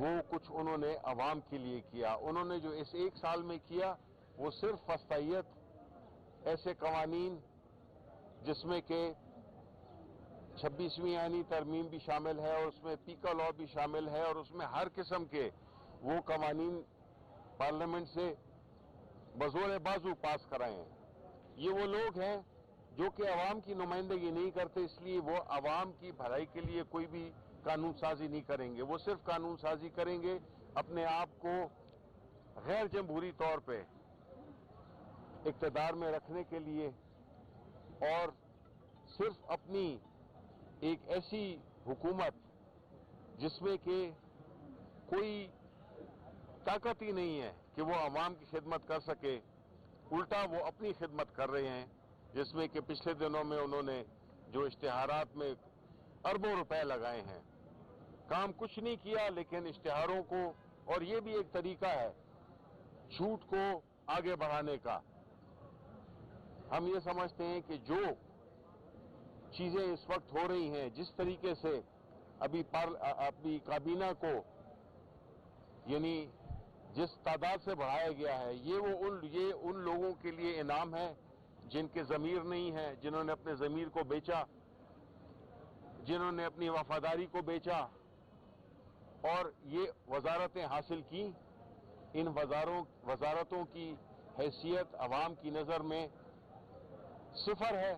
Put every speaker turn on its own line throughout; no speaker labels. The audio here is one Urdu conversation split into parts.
وہ کچھ انہوں نے عوام کے لیے کیا. انہوں نے جو اس ایک سال میں کیا وہ صرف وسطیت، ایسے قوانین جس میں کہ 26ویں آئینی ترمیم بھی شامل ہے اور اس میں پیکا لا بھی شامل ہے اور اس میں ہر قسم کے وہ قوانین پارلیمنٹ سے بزور بازو پاس کرائے ہیں. یہ وہ لوگ ہیں جو کہ عوام کی نمائندگی نہیں کرتے، اس لیے وہ عوام کی بھلائی کے لیے کوئی بھی قانون سازی نہیں کریں گے. وہ صرف قانون سازی کریں گے اپنے آپ کو غیر جمہوری طور پہ اقتدار میں رکھنے کے لیے، اور صرف اپنی ایک ایسی حکومت جس میں کہ کوئی طاقت ہی نہیں ہے کہ وہ عوام کی خدمت کر سکے، الٹا وہ اپنی خدمت کر رہے ہیں، جس میں کہ پچھلے دنوں میں انہوں نے جو اشتہارات میں اربوں روپے لگائے ہیں. کام کچھ نہیں کیا لیکن اشتہاروں کو، اور یہ بھی ایک طریقہ ہے جھوٹ کو آگے بڑھانے کا. ہم یہ سمجھتے ہیں کہ جو چیزیں اس وقت ہو رہی ہیں، جس طریقے سے ابھی کابینہ کو یعنی جس تعداد سے بڑھایا گیا ہے، یہ ان لوگوں کے لیے انعام ہے جن کے ضمیر نہیں ہے، جنہوں نے اپنے ضمیر کو بیچا، جنہوں نے اپنی وفاداری کو بیچا اور یہ وزارتیں حاصل کی. ان وزارتوں کی حیثیت عوام کی نظر میں صفر ہے،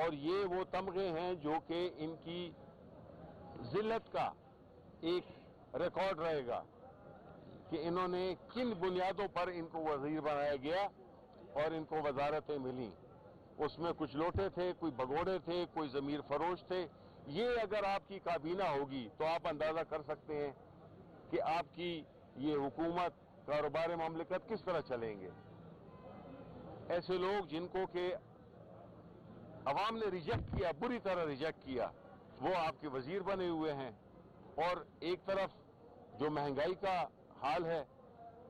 اور یہ وہ تمغے ہیں جو کہ ان کی ذلت کا ایک ریکارڈ رہے گا کہ انہوں نے کن بنیادوں پر ان کو وزیر بنایا گیا اور ان کو وزارتیں ملیں. اس میں کچھ لوٹے تھے، کوئی بگوڑے تھے، کوئی ضمیر فروش تھے. یہ اگر آپ کی کابینہ ہوگی تو آپ اندازہ کر سکتے ہیں کہ آپ کی یہ حکومت، کاروبار مملکت کس طرح چلیں گے. ایسے لوگ جن کو کہ عوام نے ریجیکٹ کیا، بری طرح ریجیکٹ کیا، وہ آپ کے وزیر بنے ہوئے ہیں. اور ایک طرف جو مہنگائی کا حال ہے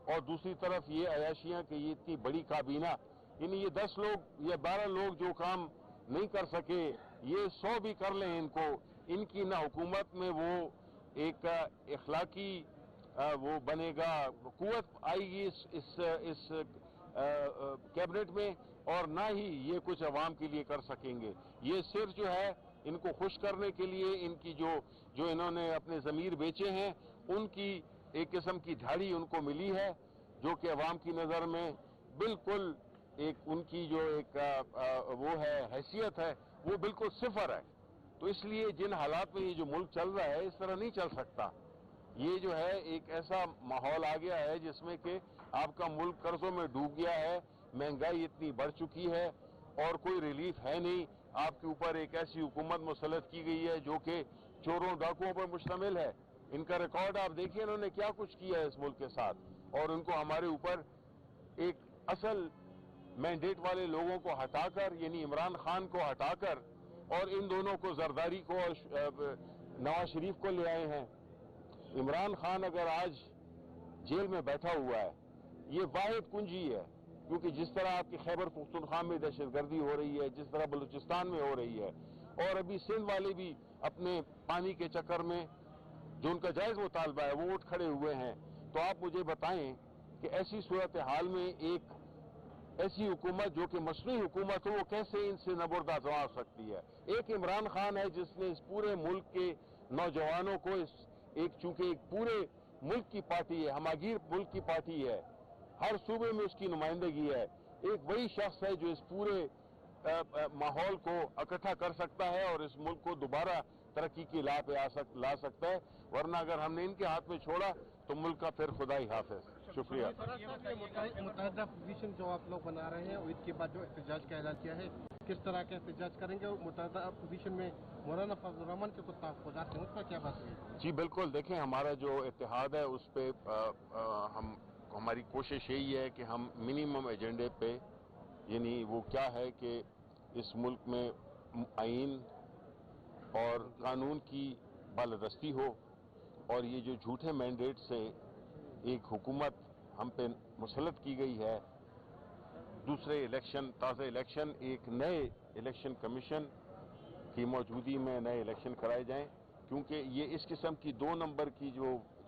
اور دوسری طرف یہ عیاشیاں کہ یہ اتنی بڑی کابینہ، یعنی یہ 10 لوگ یا 12 لوگ جو کام نہیں کر سکے، یہ 100 بھی کر لیں ان کی نہ حکومت میں وہ ایک اخلاقی وہ بنے گا، قوت آئے گی اس کیبنٹ میں، اور نہ ہی یہ کچھ عوام کے لیے کر سکیں گے. یہ صرف جو ہے ان کو خوش کرنے کے لیے، ان کی جو انہوں نے اپنے ضمیر بیچے ہیں، ان کی ایک قسم کی دھاڑی ان کو ملی ہے جو کہ عوام کی نظر میں بالکل ایک ان کی جو ایک وہ ہے حیثیت ہے وہ بالکل صفر ہے. تو اس لیے جن حالات میں یہ جو ملک چل رہا ہے اس طرح نہیں چل سکتا. یہ جو ہے ایک ایسا ماحول آ گیا ہے جس میں کہ آپ کا ملک قرضوں میں ڈوب گیا ہے، مہنگائی اتنی بڑھ چکی ہے اور کوئی ریلیف ہے نہیں. آپ کے اوپر ایک ایسی حکومت مسلط کی گئی ہے جو کہ چوروں ڈاکوؤں پر مشتمل ہے. ان کا ریکارڈ آپ دیکھیں انہوں نے کیا کچھ کیا ہے اس ملک کے ساتھ، اور ان کو ہمارے اوپر ایک اصل مینڈیٹ والے لوگوں کو ہٹا کر، یعنی عمران خان کو ہٹا کر، اور ان دونوں کو زرداری کو اور نواز شریف کو لے آئے ہیں. عمران خان اگر آج جیل میں بیٹھا ہوا ہے، یہ واحد کنجی ہے، کیونکہ جس طرح آپ کی خیبر پختونخوا میں دہشت گردی ہو رہی ہے، جس طرح بلوچستان میں ہو رہی ہے، اور ابھی سندھ والے بھی اپنے پانی کے چکر میں جو ان کا جائز مطالبہ ہے وہ اٹھ کھڑے ہوئے ہیں. تو آپ مجھے بتائیں کہ ایسی صورتحال میں ایک ایسی حکومت جو کہ مصنوعی حکومت ہو وہ کیسے ان سے نبردہ ہو سکتی ہے. ایک عمران خان ہے جس نے اس پورے ملک کے نوجوانوں کو چونکہ ایک پورے ملک کی پارٹی ہے، ہماگیر ملک کی پارٹی ہے، ہر صوبے میں اس کی نمائندگی ہے. ایک وہی شخص ہے جو اس پورے ماحول کو اکٹھا کر سکتا ہے اور اس ملک کو دوبارہ ترقی کی لا پہ لا سکتا ہے. ورنہ اگر ہم نے ان کے ہاتھ میں چھوڑا تو ملک کا پھر خدا ہی حافظ. شکریہ.
متحدہ پوزیشن جو آپ لوگ بنا رہے ہیں اس کے بعد جو احتجاج کا اعلان کیا ہے، کس طرح کا احتجاج کریں گے، اور متحدہ پوزیشن میں مولانا فضل الرحمان کے کچھ تحفظات ہیں، اس پر کیا بات ہوئی؟
جی بالکل، دیکھیں ہمارا جو اتحاد ہے اس پہ ہماری کوشش یہی ہے کہ ہم منیمم ایجنڈے پہ، یعنی وہ کیا ہے کہ اس ملک میں آئین اور قانون کی بالادستی ہو، اور یہ جو جھوٹے مینڈیٹ سے ایک حکومت ہم پہ مسلط کی گئی ہے، دوسرے الیکشن، تازہ الیکشن، ایک نئے الیکشن کمیشن کی موجودگی میں نئے الیکشن کرائے جائیں، کیونکہ یہ اس قسم کی 2 نمبر کی جو